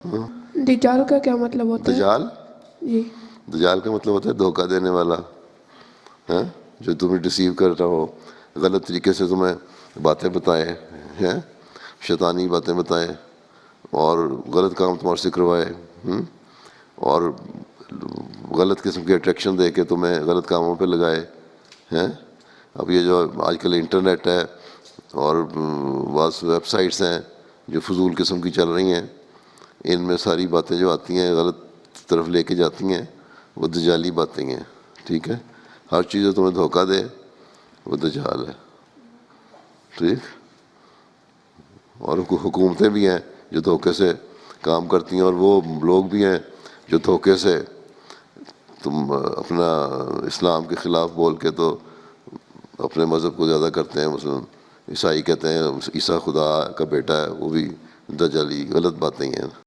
हाँ, दज्जाल का क्या मतलब होता है? दजाल जी। दजाल का मतलब होता है धोखा देने वाला है, जो तुम्हें डिसीव कर रहा हो, गलत तरीके से तुम्हें बातें बताए हैं, शैतानी बातें बताए और गलत काम तुम्हारे से करवाए, और गलत किस्म की अट्रैक्शन दे के तुम्हें गलत कामों पे लगाए हैं। अब ये जो आजकल इंटरनेट है और बस वेबसाइट्स हैं जो फजूल किस्म की चल रही हैं, इनमें सारी बातें जो आती हैं गलत तरफ लेके जाती हैं, वो दजाली बातें हैं। ठीक है, हर चीज़ जो तुम्हें धोखा दे वो दजाल है। ठीक, और हुकूमतें भी हैं जो धोखे से काम करती हैं, और वो लोग भी हैं जो धोखे से तुम अपना इस्लाम के ख़िलाफ़ बोल के तो अपने मज़हब को ज़्यादा करते हैं। मुस्लिम ईसाई कहते हैं ईसा खुदा का बेटा है, वो भी दजाली गलत बातें ही हैं।